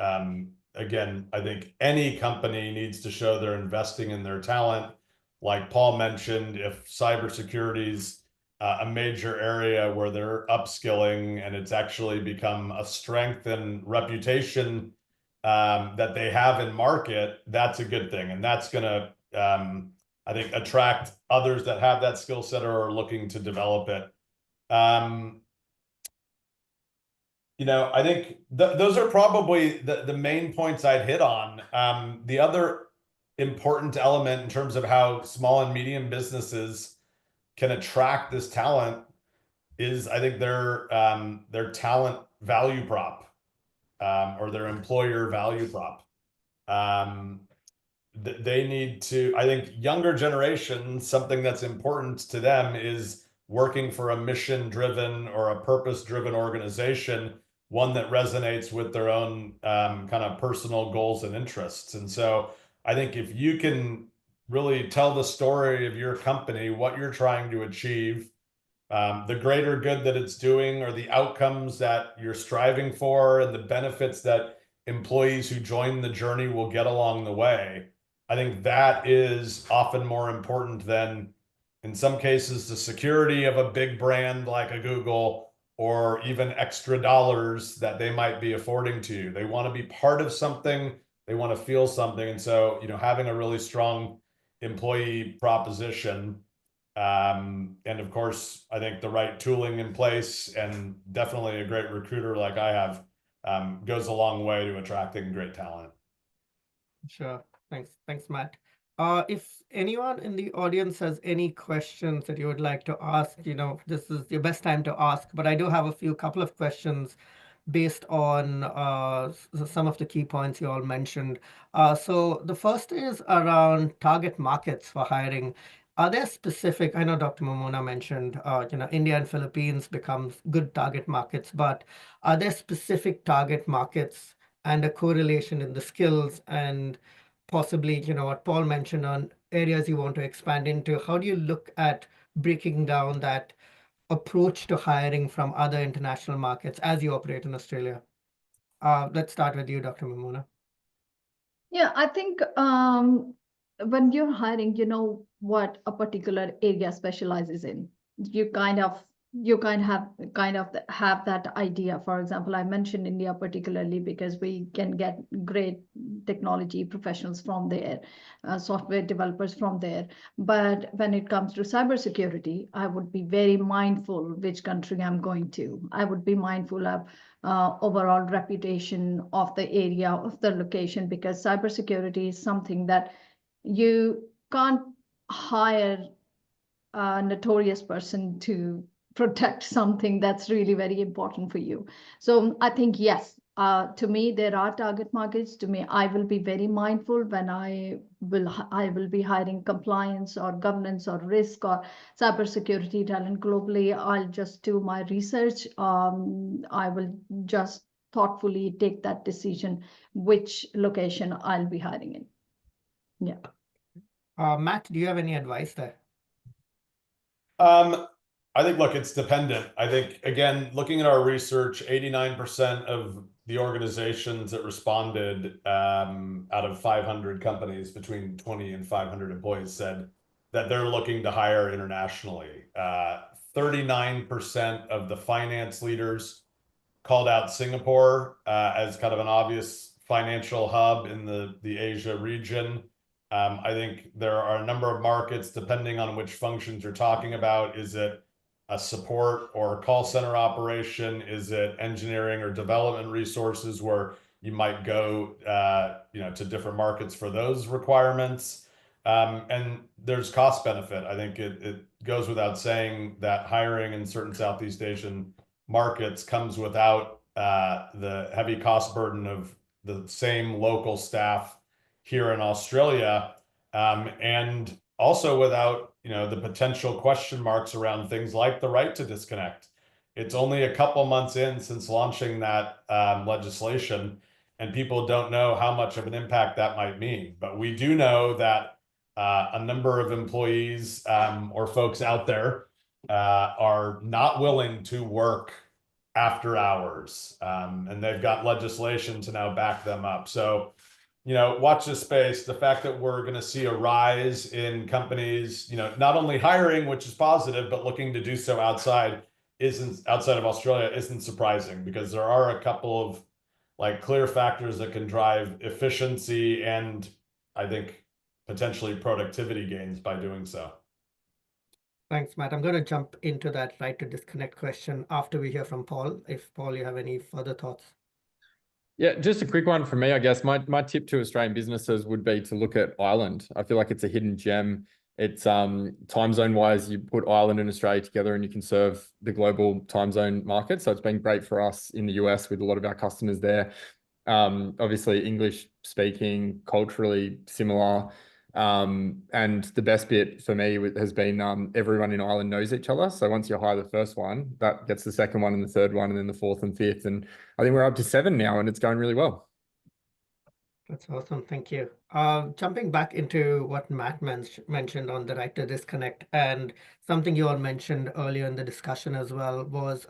again, I think any company needs to show they're investing in their talent. Like Paul mentioned, if cybersecurity is a major area where they're upskilling and it's actually become a strength and reputation that they have in market, that's a good thing. And that's going to, I think, attract others that have that skill set or are looking to develop it. I think those are probably the main points I'd hit on. The other important element in terms of how small and medium businesses can attract this talent is, I think, their talent value prop, or their employer value prop. They need to, I think, younger generations, something that's important to them is working for a mission-driven or a purpose-driven organization, one that resonates with their own kind of personal goals and interests. And so I think if you can really tell the story of your company, what you're trying to achieve, the greater good that it's doing, or the outcomes that you're striving for, and the benefits that employees who join the journey will get along the way, I think that is often more important than, in some cases, the security of a big brand like a Google, or even extra dollars that they might be affording to you. They want to be part of something. They want to feel something. And so, having a really strong employee proposition, and of course, I think the right tooling in place, and definitely a great recruiter like I have, goes a long way to attracting great talent. Sure. Thanks, Matt. If anyone in the audience has any questions that you would like to ask, this is your best time to ask. But I do have a couple of questions based on some of the key points you all mentioned. So the first is around target markets for hiring. Are there specific, I know Dr. Momona mentioned, India and Philippines becomes good target markets, but are there specific target markets and a correlation in the skills, and possibly, what Paul mentioned on areas you want to expand into? How do you look at breaking down that approach to hiring from other international markets as you operate in Australia? Let's start with you, Dr. Momona. Yeah, I think when you're hiring, you know what a particular area specializes in. You kind of have that idea. For example, I mentioned India particularly because we can get great technology professionals from there, software developers from there. But when it comes to cybersecurity, I would be very mindful which country I'm going to. I would be mindful of overall reputation of the area, of the location, because cybersecurity is something that you can't hire a notorious person to protect something that's really very important for you. So I think, yes, to me, there are target markets. To me, I will be very mindful when I will be hiring compliance or governance or risk or cybersecurity talent globally. I'll just do my research. I will just thoughtfully take that decision which location I'll be hiring in. Yeah. Matt, do you have any advice there? I think, look, it's dependent. I think, again, looking at our research, 89% of the organizations that responded out of 500 companies, between 20 and 500 employees, said that they're looking to hire internationally. 39% of the finance leaders called out Singapore as kind of an obvious financial hub in the Asia region. I think there are a number of markets, depending on which functions you're talking about. Is it a support or call center operation? Is it engineering or development resources where you might go to different markets for those requirements? And there's cost benefit. I think it goes without saying that hiring in certain Southeast Asian markets comes without the heavy cost burden of the same local staff here in Australia, and also without the potential question marks around things like the right to disconnect. It's only a couple months in since launching that legislation, and people don't know how much of an impact that might mean. But we do know that a number of employees or folks out there are not willing to work after hours, and they've got legislation to now back them up. So, watch this space. The fact that we're going to see a rise in companies, not only hiring, which is positive, but looking to do so outside of Australia isn't surprising, because there are a couple of clear factors that can drive efficiency and, I think, potentially productivity gains by doing so. Thanks, Matt. I'm going to jump into that right to disconnect question after we hear from Paul. If Paul, you have any further thoughts? Yeah, just a quick one from me, I guess. My tip to Australian businesses would be to look at Ireland. I feel like it's a hidden gem. It's time zone wise, you put Ireland and Australia together and you can serve the global time zone market. So it's been great for us in the US with a lot of our customers there. Obviously English speaking, culturally similar. And the best bit for me has been everyone in Ireland knows each other. So once you hire the first one, that gets the second one and the third one, and then the fourth and fifth. And I think we're up to 7 now, and it's going really well. That's awesome. Thank you. Jumping back into what Matt mentioned on the right to disconnect, and something you all mentioned earlier in the discussion as well was,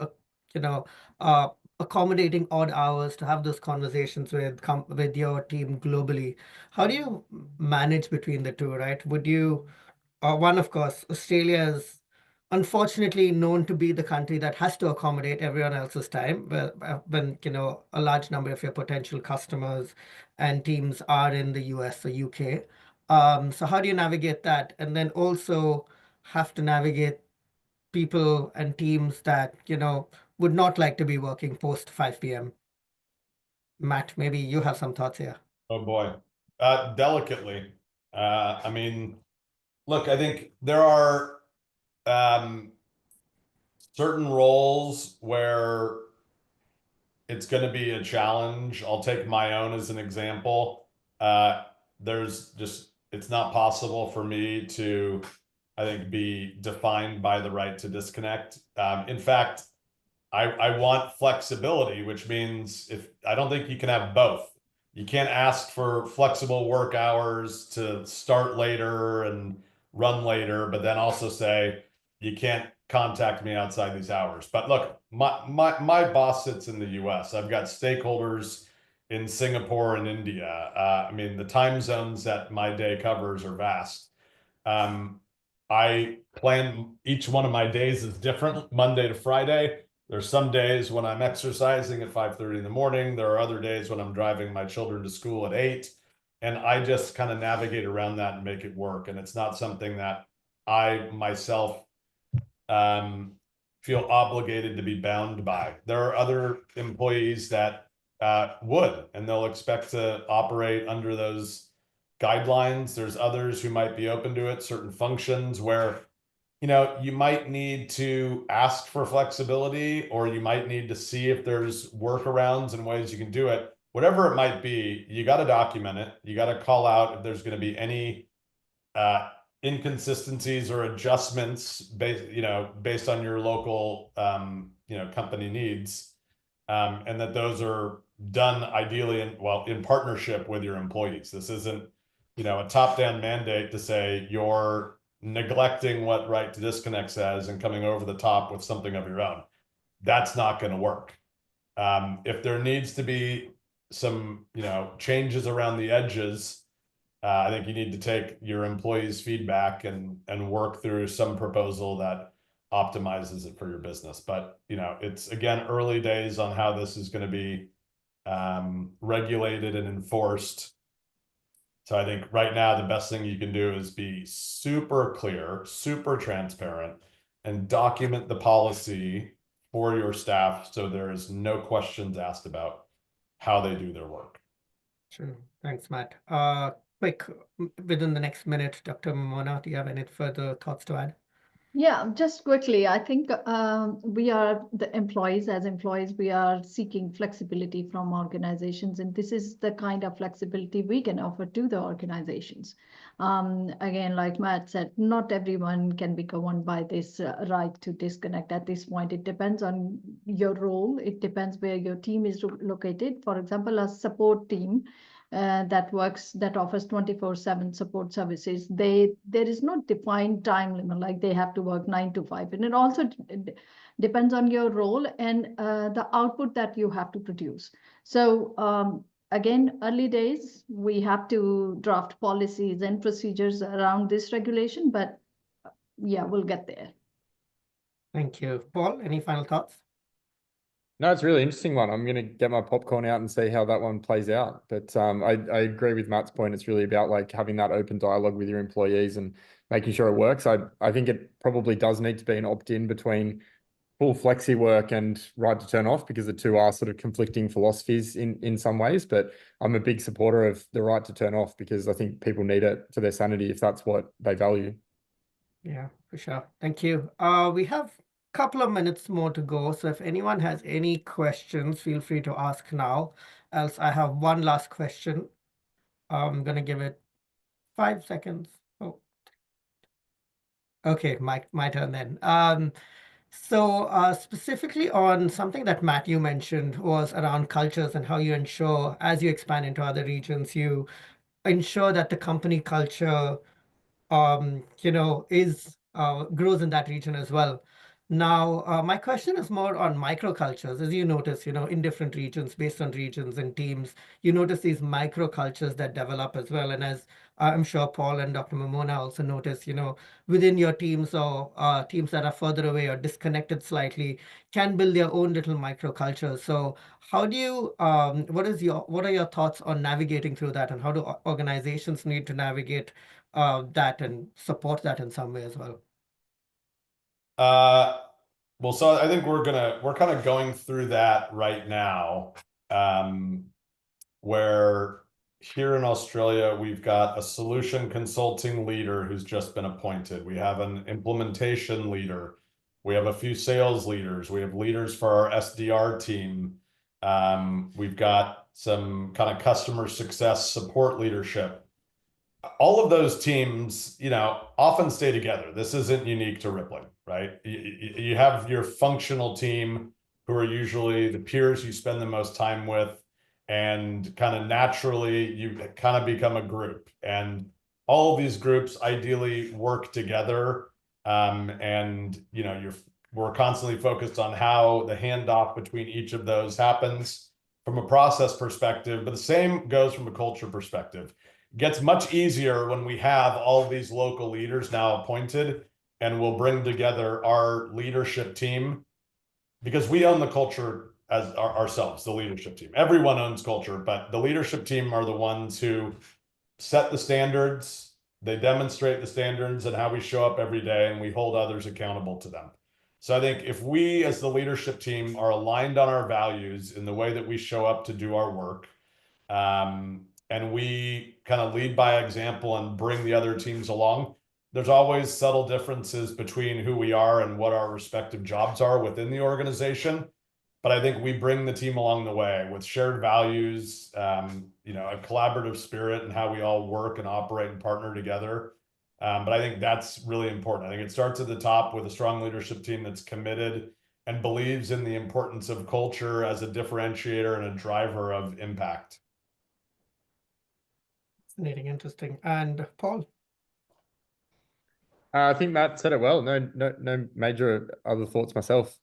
accommodating odd hours to have those conversations with your team globally. How do you manage between the two, right? Would you, one, of course, Australia is unfortunately known to be the country that has to accommodate everyone else's time, when a large number of your potential customers and teams are in the US or UK. So how do you navigate that? And then also have to navigate people and teams that, would not like to be working post 5 p.m. Matt, maybe you have some thoughts here. Oh boy. Delicately. I mean, look, I think there are certain roles where it's going to be a challenge. I'll take my own as an example. It's not possible for me to, I think, be defined by the right to disconnect. In fact, I want flexibility, which means I don't think you can have both. You can't ask for flexible work hours to start later and run later, but then also say you can't contact me outside these hours. But look, my boss sits in the US. I've got stakeholders in Singapore and India. I mean, the time zones that my day covers are vast. I plan each one of my days is different, Monday to Friday. There's some days when I'm exercising at 5:30 in the morning. There are other days when I'm driving my children to school at 8. And I just kind of navigate around that and make it work. And it's not something that I myself feel obligated to be bound by. There are other employees that would, and they'll expect to operate under those guidelines. There's others who might be open to it, certain functions where you might need to ask for flexibility, or you might need to see if there's workarounds and ways you can do it. Whatever it might be, you got to document it. You got to call out if there's going to be any inconsistencies or adjustments based on your local company needs, and that those are done ideally in partnership with your employees. This isn't a top-down mandate to say you're neglecting what right to disconnect says and coming over the top with something of your own. That's not going to work. If there needs to be some changes around the edges, I think you need to take your employees' feedback and work through some proposal that optimizes it for your business. But it's, again, early days on how this is going to be regulated and enforced. So I think right now the best thing you can do is be super clear, super transparent, and document the policy for your staff so there is no questions asked about how they do their work. Sure. Thanks, Matt. Quick, within the next minute, Dr. Mona, do you have any further thoughts to add? Yeah, just quickly, I think we are the employees. As employees, we are seeking flexibility from organizations, and this is the kind of flexibility we can offer to the organizations. Again, like Matt said, not everyone can be governed by this right to disconnect at this point. It depends on your role. It depends where your team is located. For example, a support team that offers 24/7 support services. There is no defined time limit, like they have to work 9 to 5. And it also depends on your role and the output that you have to produce. So again, early days, we have to draft policies and procedures around this regulation, but yeah, we'll get there. Thank you. Paul, any final thoughts? No, it's a really interesting one. I'm going to get my popcorn out and see how that one plays out. But I agree with Matt's point. It's really about like having that open dialogue with your employees and making sure it works. I think it probably does need to be an opt-in between full flexi work and right to turn off, because the two are sort of conflicting philosophies in some ways. But I'm a big supporter of the right to turn off, because I think people need it for their sanity if that's what they value. Yeah, for sure. Thank you. We have couple of minutes more to go. So if anyone has any questions, feel free to ask now. Else I have one last question. I'm gonna give it 5 seconds. Oh, okay, my turn then. So specifically on something that Matt, you mentioned was around cultures and how you ensure as you expand into other regions, you ensure that the company culture is grows in that region as well. Now, my question is more on microcultures. As you notice, in different regions, based on regions and teams, you notice these microcultures that develop as well. And as I'm sure Paul and Dr. Mamona also notice, within your teams or teams that are further away or disconnected slightly can build their own little microcultures. So how do you, what are your thoughts on navigating through that, and how do organizations need to navigate that and support that in some way as well? Well, so I think we're kind of going through that right now, where here in Australia, we've got a solution consulting leader who's just been appointed. We have an implementation leader. We have a few sales leaders. We have leaders for our SDR team. We've got some kind of customer success support leadership. All of those teams, often stay together. This isn't unique to Rippling, right? You have your functional team who are usually the peers you spend the most time with, and kind of naturally you kind of become a group. And all of these groups ideally work together. And we're constantly focused on how the handoff between each of those happens from a process perspective, but the same goes from a culture perspective. It gets much easier when we have all these local leaders now appointed, and we'll bring together our leadership team, because we own the culture as ourselves, the leadership team. Everyone owns culture, but the leadership team are the ones who set the standards. They demonstrate the standards and how we show up every day, and we hold others accountable to them. So I think if we as the leadership team are aligned on our values in the way that we show up to do our work, and we kind of lead by example and bring the other teams along, there's always subtle differences between who we are and what our respective jobs are within the organization. But I think we bring the team along the way with shared values, a collaborative spirit, and how we all work and operate and partner together. But I think that's really important. I think it starts at the top with a strong leadership team that's committed and believes in the importance of culture as a differentiator and a driver of impact. Fascinating, interesting. And Paul? I think Matt said it well. No major other thoughts myself.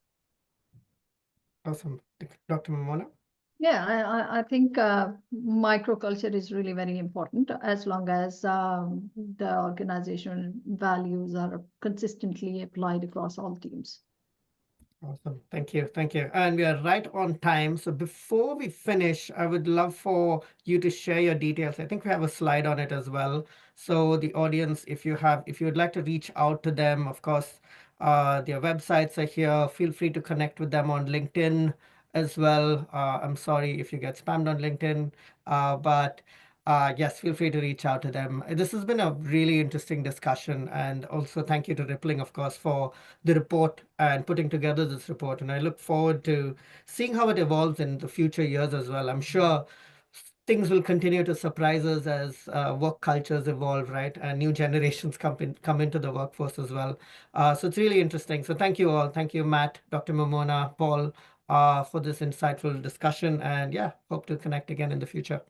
Awesome. Dr. Mamona? Yeah, I think microculture is really very important, as long as the organizational values are consistently applied across all teams. Awesome. Thank you. Thank you. And we are right on time. So before we finish, I would love for you to share your details. I think we have a slide on it as well. So the audience, if you would like to reach out to them, of course, their websites are here. Feel free to connect with them on LinkedIn as well. I'm sorry if you get spammed on LinkedIn, but yes, feel free to reach out to them. This has been a really interesting discussion, and also thank you to Rippling, of course, for the report and putting together this report. And I look forward to seeing how it evolves in the future years as well. I'm sure things will continue to surprise us as work cultures evolve, right? And new generations come into the workforce as well. So it's really interesting. So thank you all. Thank you, Matt, Dr. Mamona, Paul, for this insightful discussion. And yeah, hope to connect again in the future.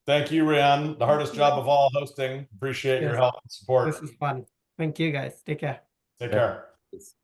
Thank you, Rehan. The hardest job of all, hosting. Appreciate your Yes. help and support. This is fun. Thank you, guys. Take care. Take care. Yes.